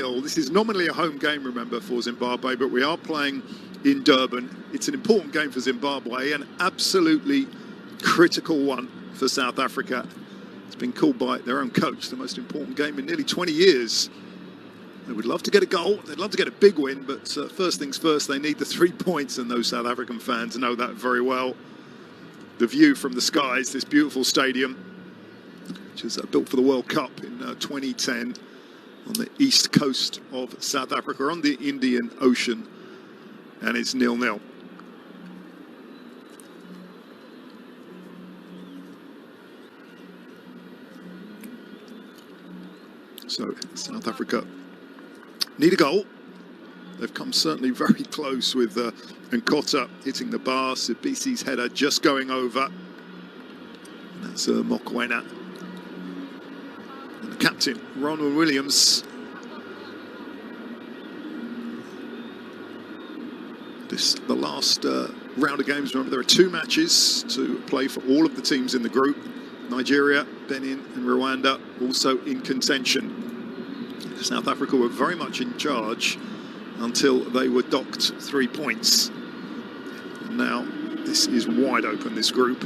0-0. This is nominally a home game, remember, for Zimbabwe, but we are playing in Durban. It's an important game for Zimbabwe, an absolutely critical one for South Africa. It's been called by their own coach the most important game in nearly 20 years. They would love to get a goal, they'd love to get a big win, but first things first, they need the 3 points, and those South African fans know that very well. The view from the skies, this beautiful stadium, which was built for the World Cup in 2010 on the east coast of South Africa, on the Indian Ocean, and it's 0-0. So South Africa need a goal. They've come certainly very close with Nkota hitting the bar. Sibisi's header just going over. And that's Mokoena. And the captain, Ronald Williams. The last round of games, remember, there are 2 matches to play for all of the teams in the group. Nigeria, Benin and Rwanda also in contention. South Africa were very much in charge until they were docked 3 points. And now this is wide open, this group.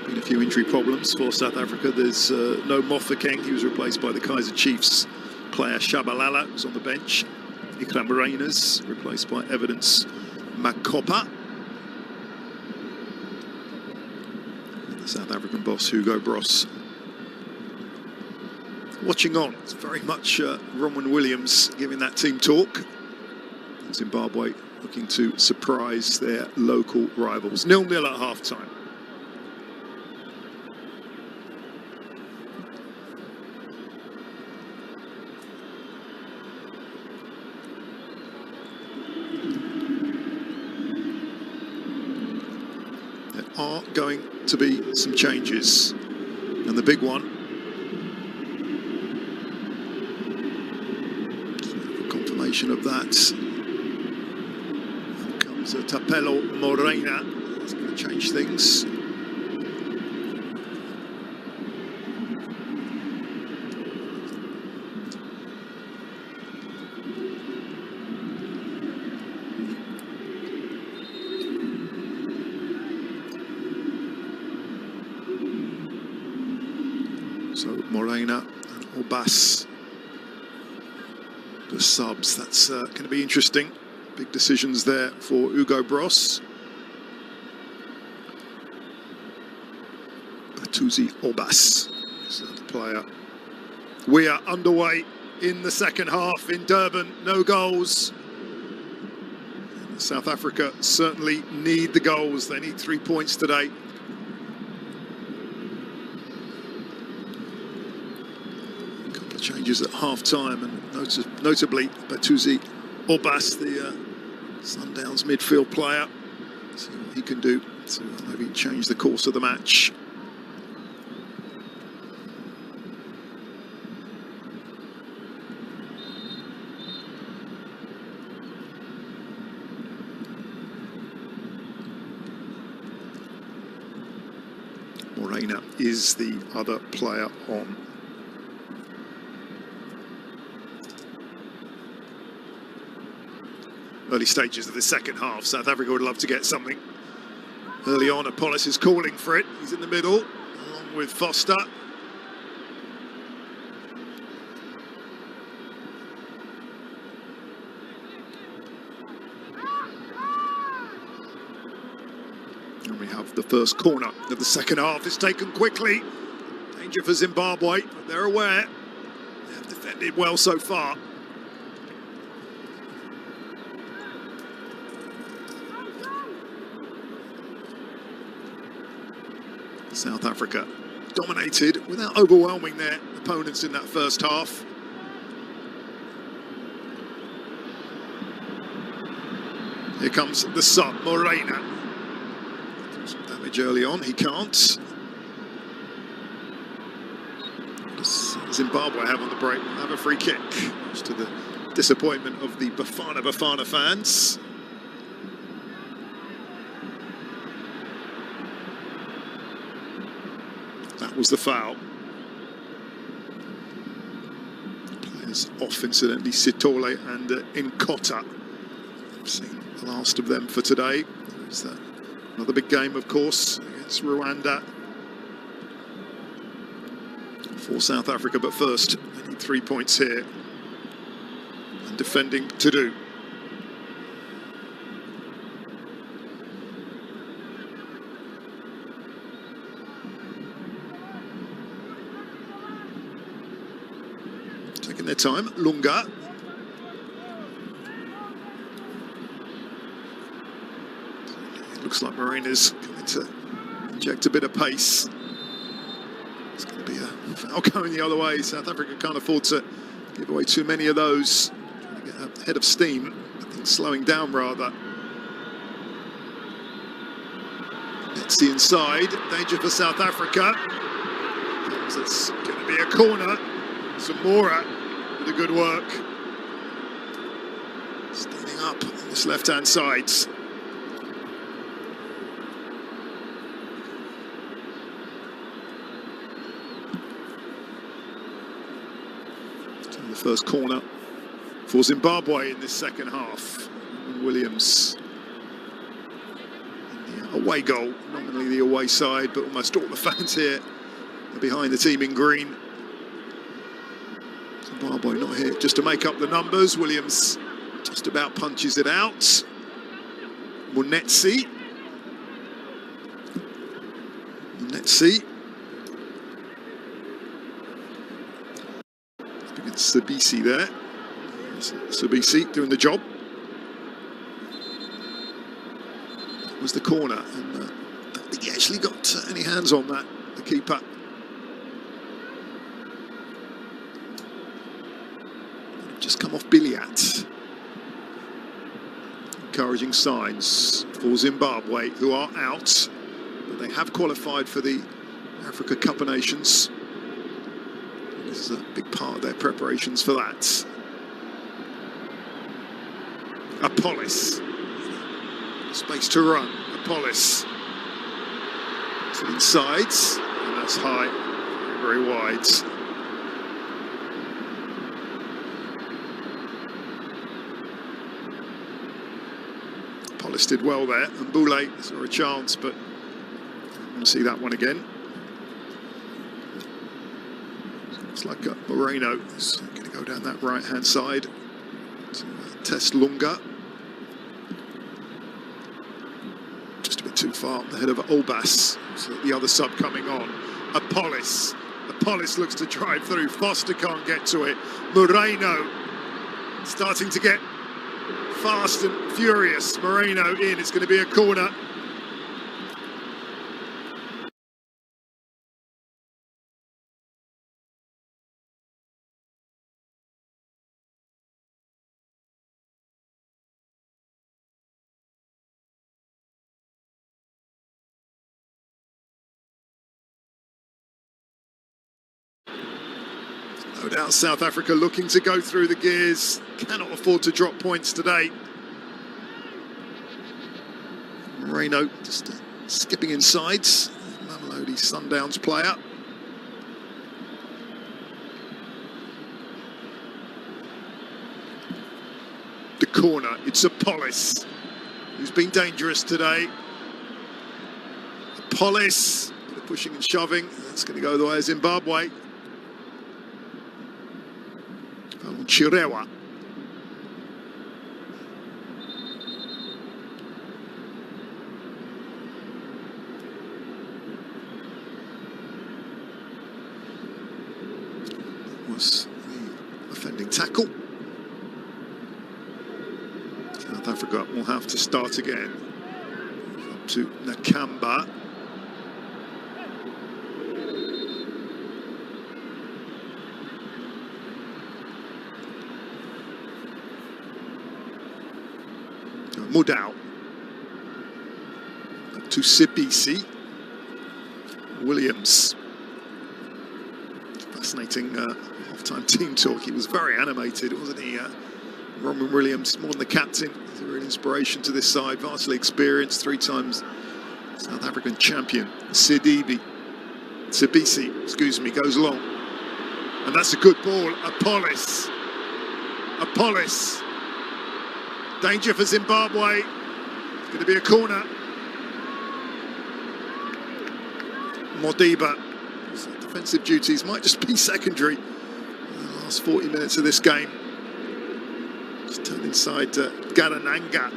Been a few injury problems for South Africa. There's no Mofokeng. He was replaced by the Kaizer Chiefs player Shabalala, who's on the bench. Ikram Reyners replaced by Evidence Makopa. The South African boss, Hugo Bross, watching on. It's very much Ronwen Williams giving that team talk. Zimbabwe looking to surprise their local rivals. 0-0 at half-time. Are going to be some changes, and the big one, confirmation of that, here comes Tapelo Morena. It's going to change things. So Morena and Obas, the subs. That's going to be interesting. Big decisions there for Hugo Bross. Batuzi Obas is the player. We are underway in the second half in Durban. No goals. And South Africa certainly need the goals. They need 3 points today. Changes at half-time, and notably Batuzi Obas, the Sundowns midfield player. See what he can do to maybe change the course of the match. Morena is the other player on. Early stages of the second half. South Africa would love to get something early on. Apollos is calling for it. He's in the middle, along with Foster. And we have the first corner of the second half. It's taken quickly. Danger for Zimbabwe, but they're aware. They have defended well so far. South Africa dominated without overwhelming their opponents in that first half. Here comes the sub, Morena. Some damage early on, he can't. What does Zimbabwe have on the break? We'll have a free kick, much to the disappointment of the Bafana fans. That was the foul. Players off, incidentally, Sitole and Nkota. I've seen the last of them for today. There's another big game, of course, against Rwanda for South Africa. But first, they need 3 points here. And defending to do. Taking their time, Lunga. It looks like Marina's going to inject a bit of pace. It's going to be a foul going the other way. South Africa can't afford to give away too many of those. Trying to get ahead of steam. I think slowing down rather. Mechi inside. Danger for South Africa. It's going to be a corner. Zamora with the good work. Standing up on this left-hand side. The first corner for Zimbabwe in this second half. Williams in the away goal, nominally the away side, but almost all the fans here are behind the team in green. Zimbabwe not here just to make up the numbers. Williams just about punches it out. Munetsi. Sabisi there. Sabisi doing the job. That was the corner, and I don't think he actually got any hands on that, the keeper. Just come off Biliat. Encouraging signs for Zimbabwe, who are out, but they have qualified for the Africa Cup of Nations. This is a big part of their preparations for that. Apollis. Space to run. Apollis. To the inside. And that's high. Very, very wide. Apollis did well there. And Boulay saw a chance, but I want to see that one again. It's like Moreno is going to go down that right-hand side to test Lunga. Just a bit too far ahead of Olbas. So the other sub coming on. Apollis. Apollis looks to drive through. Foster can't get to it. Moreno starting to get fast and furious. Moreno in. It's going to be a corner. No doubt South Africa looking to go through the gears. Cannot afford to drop points today. Moreno just skipping inside. Mamelodi Sundowns player. The corner, it's Apollis, who's been dangerous today. Apollis, pushing and shoving. That's going to go the way of Zimbabwe. Chirewa. That was the offending tackle. South Africa will have to start again. Up to Nakamba. Mudau to Sibisi. Williams. Fascinating half-time team talk. He was very animated, wasn't he? Roman Williams, more than the captain. He's a real inspiration to this side. Vastly experienced, 3 times South African champion. Sidibe. Tsibisi, excuse me, goes long. And that's a good ball. Apollos. Danger for Zimbabwe. It's going to be a corner. Mabhida. Defensive duties might just be secondary in the last 40 minutes of this game. Just turn inside to Garananga.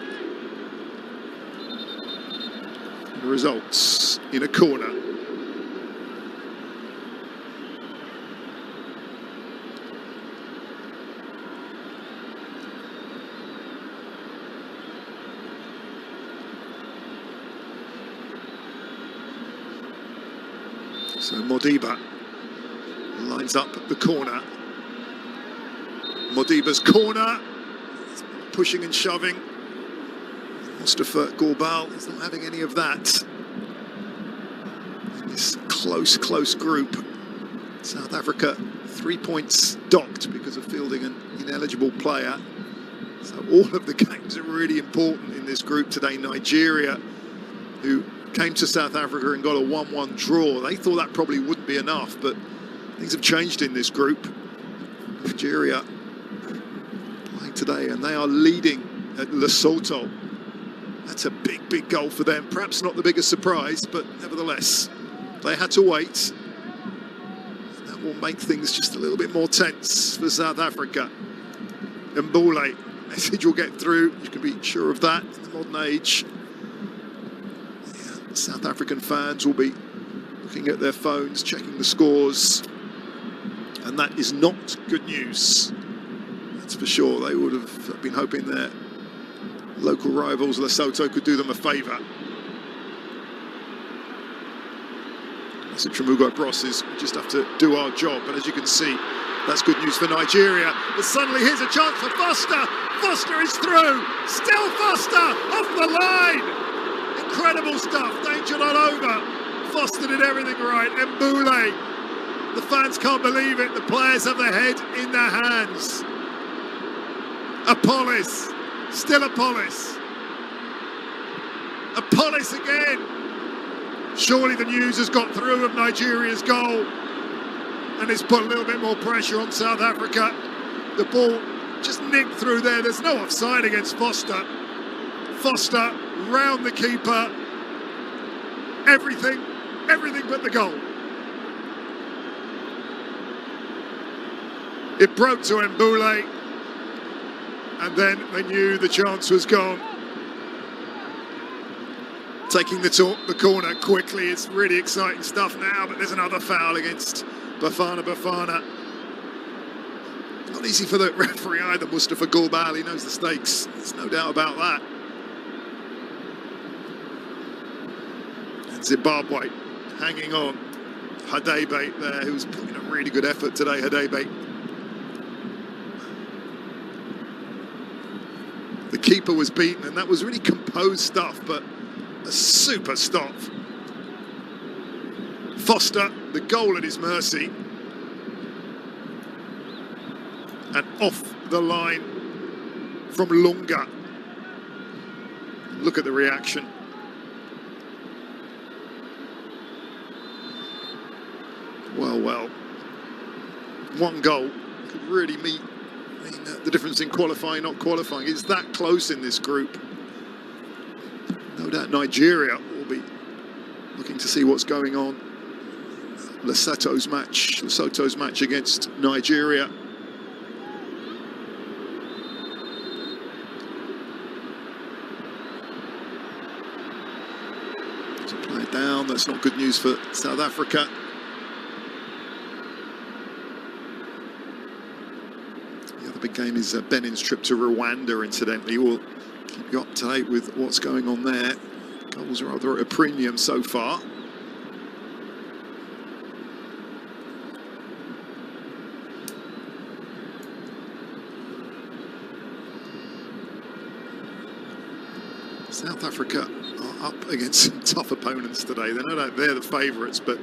The results in a corner. So Mabhida lines up the corner. Modiba's corner, pushing and shoving. Mustafa Gorbal is not having any of that. In this close group, South Africa 3 points docked because of fielding an ineligible player. So all of the games are really important in this group today. Nigeria, who came to South Africa and got a 1-1 draw. They thought that probably wouldn't be enough, but things have changed in this group. Nigeria playing today, and they are leading at Lesotho. That's a big goal for them. Perhaps not the biggest surprise, but nevertheless, they had to wait. And that will make things just a little bit more tense for South Africa. Mbule, message will get through. You can be sure of that in the modern age. South African fans will be looking at their phones, checking the scores, and that is not good news. That's for sure. They would have been hoping their local rivals, Lesotho, could do them a favour. So Tramugo Brosses, we just have to do our job, but as you can see, that's good news for Nigeria. But suddenly here's a chance for Foster. Foster is through. Still Foster off the line. Incredible stuff, danger not over. Foster did everything right. Mbule, the fans can't believe it. The players have their head in their hands. Apollos, still Apollos. Apollos again. Surely the news has got through of Nigeria's goal, and it's put a little bit more pressure on South Africa. The ball just nicked through there. There's no offside against Foster. Foster round the keeper, everything but the goal. It broke to Mbule, and then they knew the chance was gone. Taking the corner quickly, it's really exciting stuff now, but there's another foul against Bafana. Not easy for the referee either, Mustafa Gorbal. He knows the stakes, there's no doubt about that. Zimbabwe hanging on. Hadebe there, who's putting a really good effort today, Hadebe. The keeper was beaten, and that was really composed stuff, but a super stop. Foster, the goal at his mercy. And off the line from Lunga. Look at the reaction. Well, one goal could really mean the difference in qualifying, not qualifying. It's that close in this group. No doubt Nigeria will be looking to see what's going on. Lesotho's match against Nigeria. To play it down, that's not good news for South Africa. Big game is Benin's trip to Rwanda, incidentally. We'll keep you up to date with what's going on there. Goals are rather at a premium so far. South Africa are up against some tough opponents today. They know that they're the favourites, but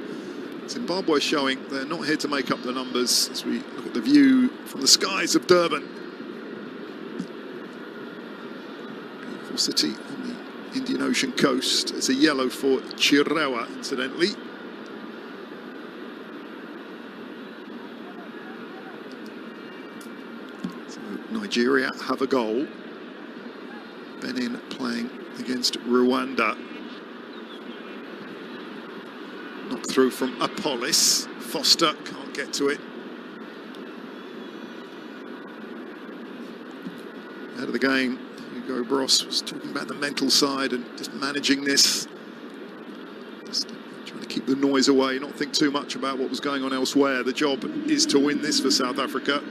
Zimbabwe showing they're not here to make up the numbers as we look at the view from the skies of Durban. Beautiful city on the Indian Ocean coast. It's a yellow for Chirewa, incidentally. Nigeria have a goal. Benin playing against Rwanda. Knocked through from Apollis. Foster can't get to it. Out of the game, Hugo Bross was talking about the mental side and just managing this. Just trying to keep the noise away, not think too much about what was going on elsewhere. The job is to win this for South Africa.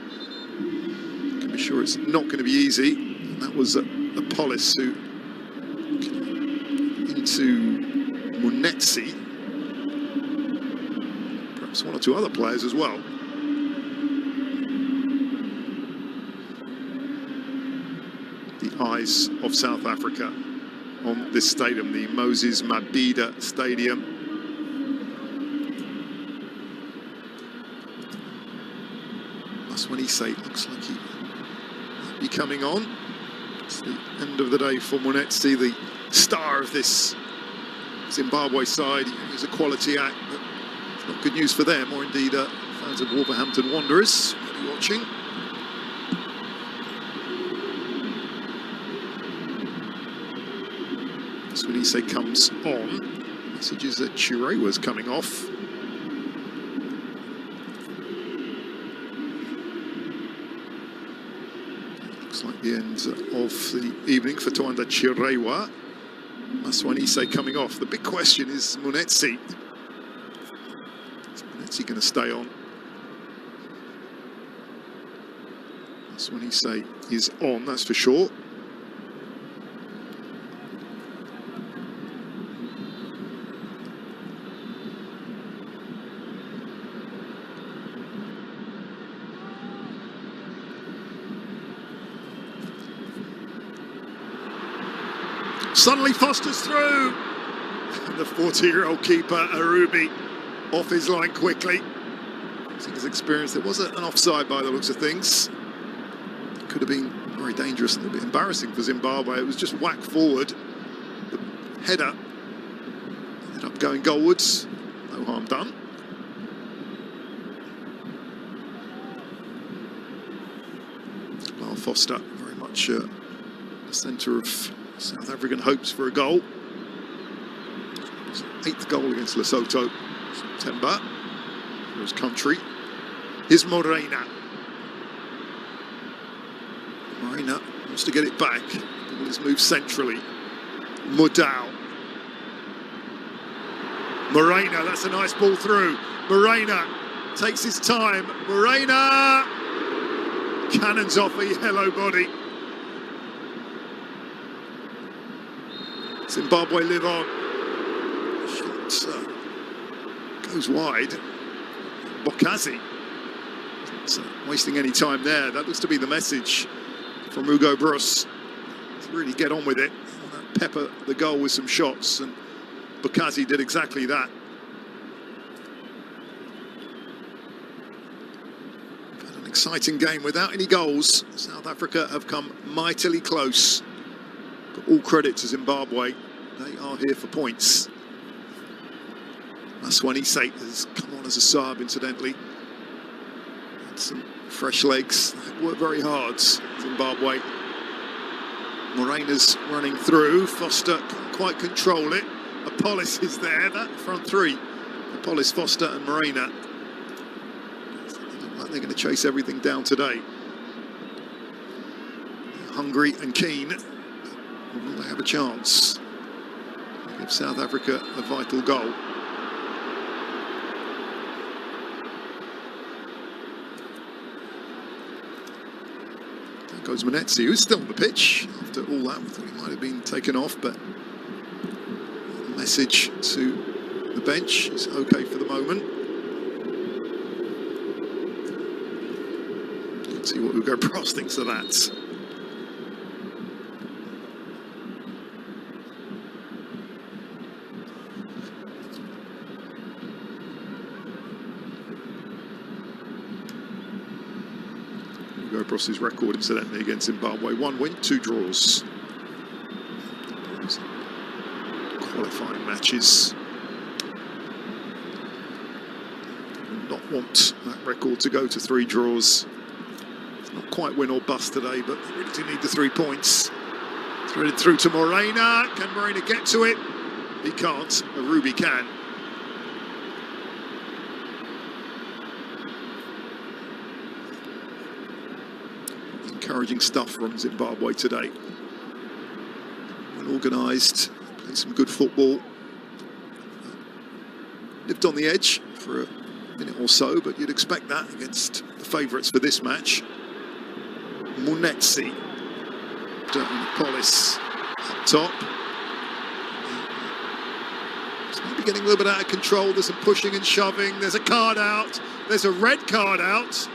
You can be sure it's not going to be easy. And that was Apollis who into Munetsi. Perhaps one or two other players as well. The eyes of South Africa on this stadium, the Moses Mabhida Stadium. That's when he say looks like he might be coming on. It's the end of the day for Munetsi, the star of this Zimbabwe side. He's a quality act, but it's not good news for them, or indeed fans of Wolverhampton Wanderers. What are you watching? That's when he say comes on. Message is that Chirewa's coming off. Looks like the end of the evening for Toanda Chirewa. That's when he say coming off. The big question is Munetsi. Is Munetsi going to stay on? That's when he say is on, that's for sure. Suddenly Foster's through. And the 40-year-old keeper, Arubi, off his line quickly. Using his experience, there was an offside by the looks of things. Could have been very dangerous and a bit embarrassing for Zimbabwe. It was just whacked forward. The header ended up going goalwards. No harm done. Lyle Foster, very much the centre of South African hopes for a goal. His 8th goal against Lesotho, September, for his country. Here's Morena. Morena wants to get it back. He's moved centrally. Mudau. Morena, that's a nice ball through. Morena takes his time. Morena cannons off a yellow body. Zimbabwe live on. Shot goes wide. Bokazi. Wasting any time there. That looks to be the message from Hugo Bross. To really get on with it. Pepper the goal with some shots, and Bokazi did exactly that. We've had an exciting game without any goals. South Africa have come mightily close. But all credit to Zimbabwe. They are here for points. Maswanise has come on as a sub, incidentally. Had some fresh legs. They worked very hard, Zimbabwe. Morena's running through. Foster can't quite control it. Apollis is there. That front three. Apollis, Foster and Morena. They look like they're going to chase everything down today. They're hungry and keen. Will they have a chance? They give South Africa a vital goal. There goes Munetsi, who's still on the pitch after all that. We thought he might have been taken off, but the message to the bench is okay for the moment. Let's see what Hugo Bross thinks of that. Bross's record, incidentally, against Zimbabwe: 1 win, 2 draws. Qualifying matches. Not want that record to go to 3 draws. It's not quite win or bust today, but they really do need the 3 points. Threaded through to Morena. Can Morena get to it? He can't. Ruby can. Encouraging stuff from Zimbabwe today. Well organised, played some good football. Lived on the edge for a minute or so, but you'd expect that against the favourites for this match. Munetsi. Polis up top. It's maybe getting a little bit out of control. There's some pushing and shoving. There's a card out. There's a red card out.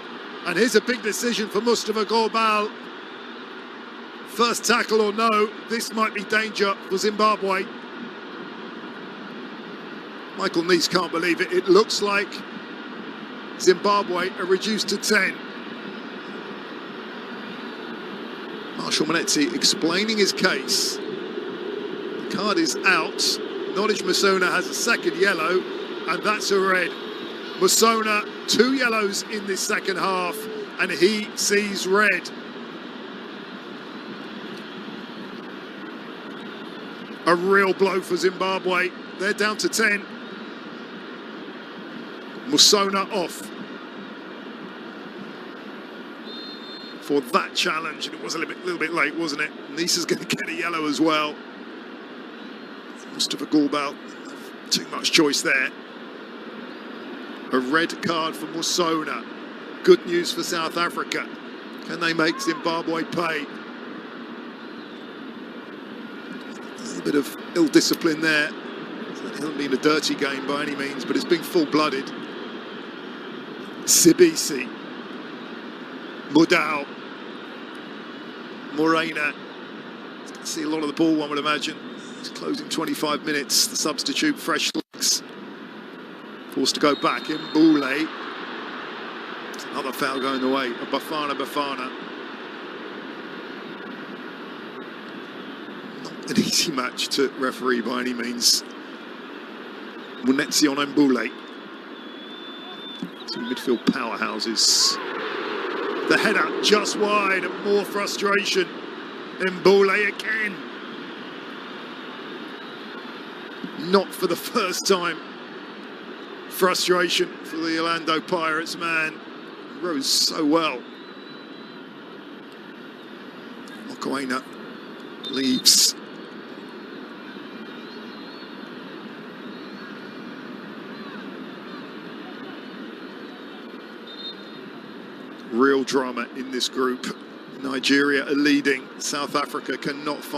And here's a big decision for Mustafa Gorbal. First tackle or no, this might be danger for Zimbabwe. Michael Neese can't believe it. It looks like Zimbabwe are reduced to 10. Marshall Munetsi explaining his case. The card is out. Knowledge Musona has a second yellow, and that's a red. Musona, 2 yellows in this second half, and he sees red. A real blow for Zimbabwe. They're down to 10. Musona off for that challenge, and it was a little bit late, wasn't it? Nisa's going to get a yellow as well. Mustafa Gorbal, too much choice there. A red card for Musona. Good news for South Africa. Can they make Zimbabwe pay? A little bit of ill discipline there. It hasn't been a dirty game by any means, but it's been full-blooded. Sibisi. Mudau. Morena. See a lot of the ball, one would imagine. It's closing 25 minutes. The substitute, fresh legs. Forced to go back in Mbule. Another foul going the way of Bafana. Not an easy match to referee by any means. Munetsi on Mbule. 2 midfield powerhouses. The header just wide and more frustration. Mbule again. Not for the first time. Frustration for the Orlando Pirates man. Rose so well. Mokoena leaves. Real drama in this group. Nigeria are leading. South Africa cannot find